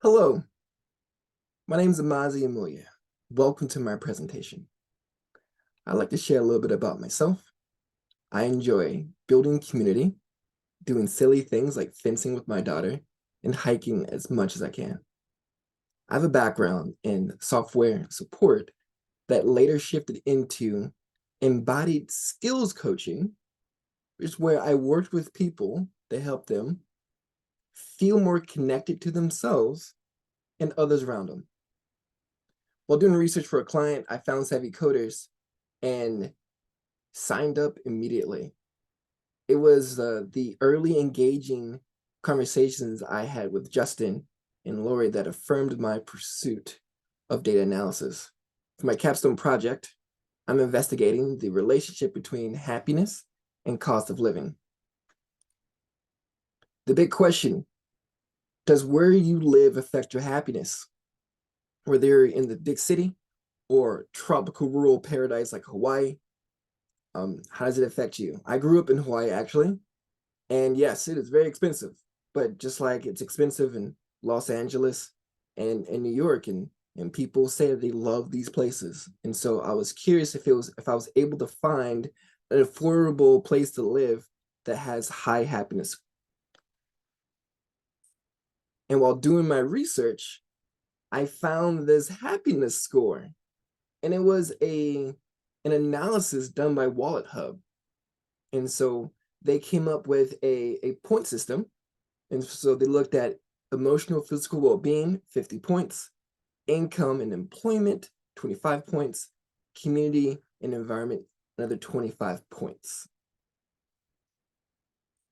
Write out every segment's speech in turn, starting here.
Hello, my name is Amanzi Umoya. Welcome to my presentation. I'd like to share a little bit about myself. I enjoy building community, doing silly things like fencing with my daughter, and hiking as much as I can. I have a background in software support that later shifted into embodied skills coaching, which is where I worked with people to help them feel more connected to themselves and others around them. While doing research for a client, I found Savvy Coders and signed up immediately. It was the early engaging conversations I had with Justin and Lori that affirmed my pursuit of data analysis. For my Capstone project, I'm investigating the relationship between happiness and cost of living. The big question, does where you live affect your happiness? Whether you're in the big city or tropical rural paradise like Hawaii, how does it affect you? I grew up in Hawaii, actually, and yes, it is very expensive. But just like it's expensive in Los Angeles and New York, and people say that they love these places. And so I was curious if I was able to find an affordable place to live that has high happiness. And while doing my research, I found this happiness score, and it was an analysis done by Wallet Hub. And so they came up with a point system. And so they looked at emotional, physical well-being, 50 points, income and employment, 25 points, community and environment, another 25 points.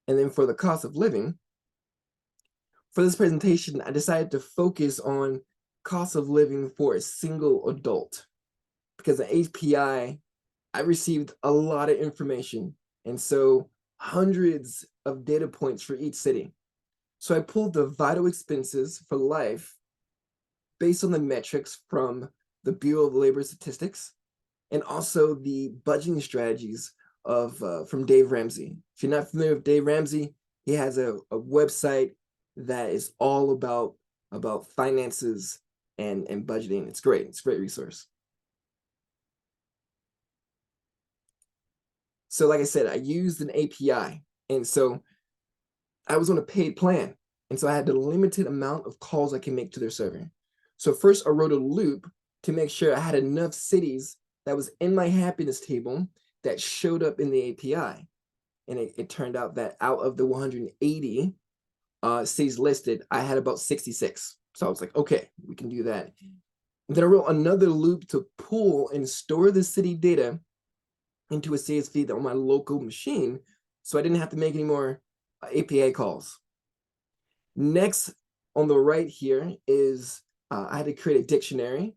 And then for the cost of living, for this presentation, I decided to focus on cost of living for a single adult because the API, I received a lot of information. And so hundreds of data points for each city. So I pulled the vital expenses for life based on the metrics from the Bureau of Labor Statistics and also the budgeting strategies of from Dave Ramsey. If you're not familiar with Dave Ramsey, he has a website that is all about finances and budgeting. It's great. It's a great resource. So like I said, I used an API. And so I was on a paid plan. And so I had a limited amount of calls I can make to their server. So first I wrote a loop to make sure I had enough cities that was in my happiness table that showed up in the API. And it turned out that out of the 180 cities listed, I had about 66. So I was like, okay, we can do that. And then I wrote another loop to pull and store the city data into a CSV on my local machine. So I didn't have to make any more API calls. Next, on the right here is I had to create a dictionary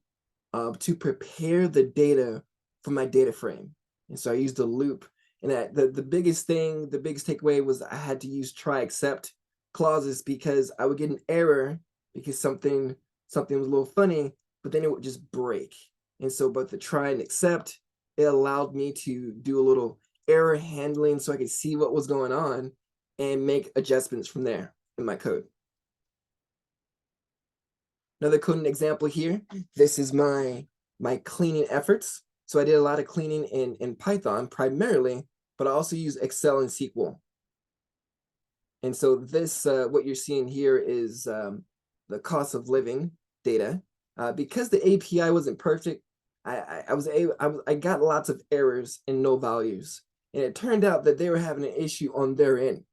to prepare the data for my data frame. And so I used a loop. And the biggest thing, the biggest takeaway was I had to use try except clauses because I would get an error because something was a little funny, but then it would just break. And so, but the try and accept, it allowed me to do a little error handling so I could see what was going on and make adjustments from there in my code. Another coding example here. This is my cleaning efforts. So I did a lot of cleaning in Python primarily, but I also use Excel and SQL. And so this, what you're seeing here is the cost of living data. Because the API wasn't perfect, I got lots of errors and no values. And it turned out that they were having an issue on their end.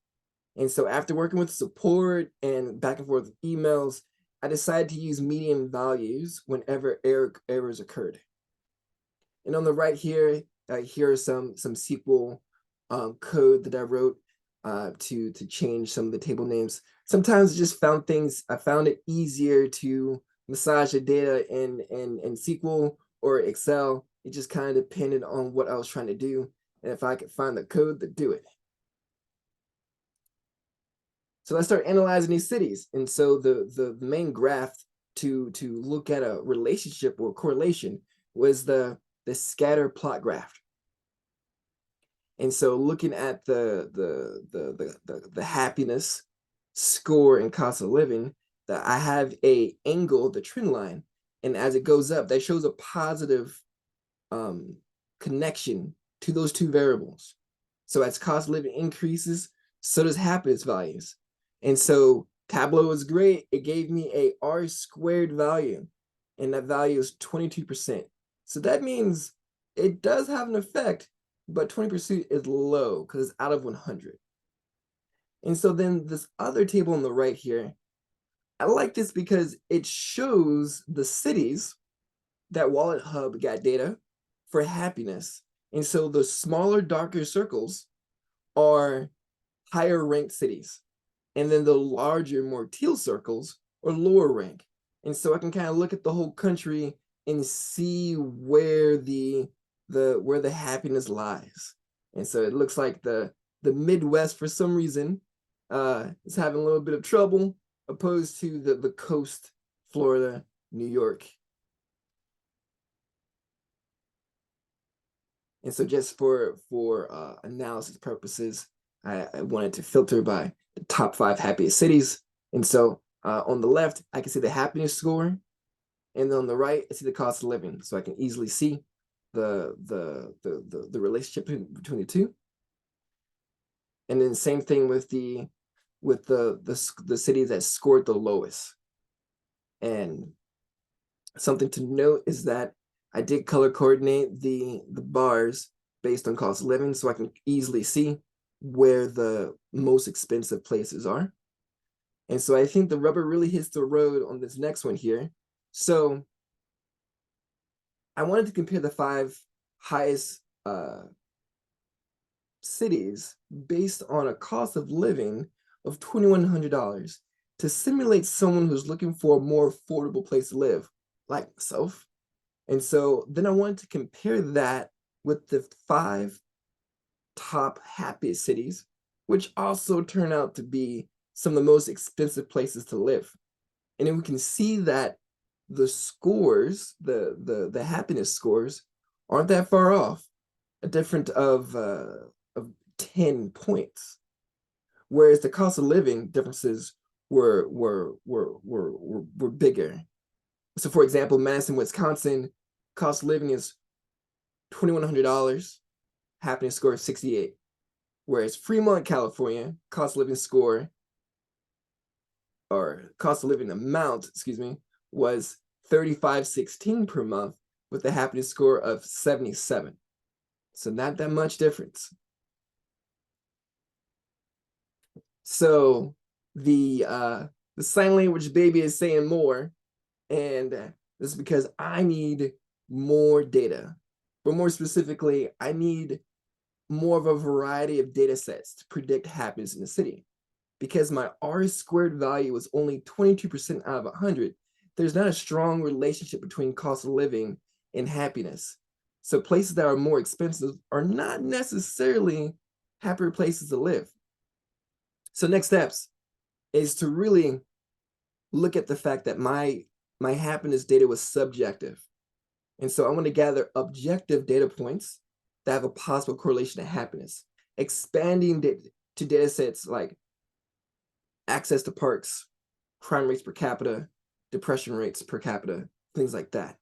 And so after working with support and back and forth emails, I decided to use median values whenever errors occurred. And on the right here, here are some SQL code that I wrote to change some of the table names. Sometimes I just found things, I found it easier to massage the data in SQL or Excel. It just kind of depended on what I was trying to do and if I could find the code to do it. So let's start analyzing these cities. And so the main graph to look at a relationship or correlation was the scatter plot graph. And so looking at the happiness score and cost of living, that I have a angle, the trend line, and as it goes up, that shows a positive connection to those two variables. So as cost of living increases, so does happiness values. And so Tableau is great. It gave me a R squared value, and that value is 22%. So that means it does have an effect, but 20% is low because it's out of 100. And so then this other table on the right here, I like this because it shows the cities that Wallet Hub got data for happiness. And so the smaller, darker circles are higher ranked cities. And then the larger, more teal circles are lower rank. And so I can kind of look at the whole country and see where the happiness lies. And so it looks like the Midwest, for some reason, is having a little bit of trouble, opposed to the coast, Florida, New York. And so just for analysis purposes, I wanted to filter by the top 5 happiest cities. And so on the left, I can see the happiness score. And then on the right, I see the cost of living. So I can easily see the relationship between the two. And then same thing with the cities that scored the lowest. And something to note is that I did color coordinate the bars based on cost of living, so I can easily see where the most expensive places are. And so I think the rubber really hits the road on this next one here. So I wanted to compare the 5 highest cities based on a cost of living of $2,100 to simulate someone who's looking for a more affordable place to live, like myself. And so then I wanted to compare that with the 5 top happiest cities, which also turn out to be some of the most expensive places to live. And then we can see that the scores, the happiness scores, aren't that far off, a difference of 10 points. Whereas the cost of living differences were bigger. So for example, Madison, Wisconsin, cost of living is $2,100, happiness score is 68. Whereas Fremont, California, cost of living score, or cost of living amount, excuse me, was $35.16 per month with a happiness score of 77. So not that much difference. So the sign language baby is saying more, and this is because I need more data. But more specifically, I need more of a variety of data sets to predict happiness in the city. Because my R squared value is only 22% out of 100, there's not a strong relationship between cost of living and happiness. So places that are more expensive are not necessarily happier places to live. So next steps is to really look at the fact that my happiness data was subjective. And so I want to gather objective data points that have a possible correlation to happiness, expanding to data sets like access to parks, crime rates per capita, depression rates per capita, things like that.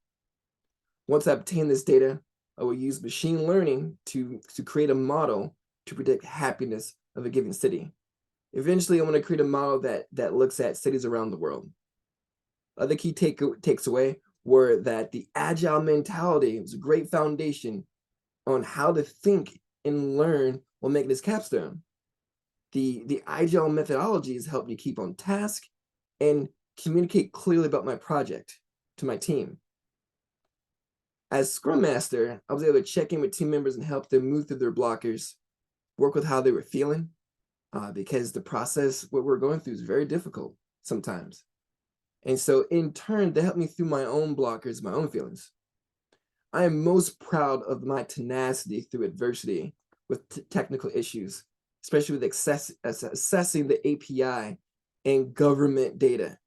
Once I obtain this data, I will use machine learning to create a model to predict happiness of a given city. Eventually, I want to create a model that looks at cities around the world. Other key takes away were that the agile mentality was a great foundation on how to think and learn while making this capstone. The agile methodologies help me keep on task and communicate clearly about my project to my team. As Scrum Master, I was able to check in with team members and help them move through their blockers, work with how they were feeling, because the process, what we're going through, is very difficult sometimes. And so in turn, they helped me through my own blockers, my own feelings. I am most proud of my tenacity through adversity with technical issues, especially with assessing the API and government data.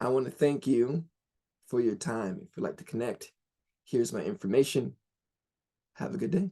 I want to thank you for your time. If you'd like to connect, here's my information. Have a good day.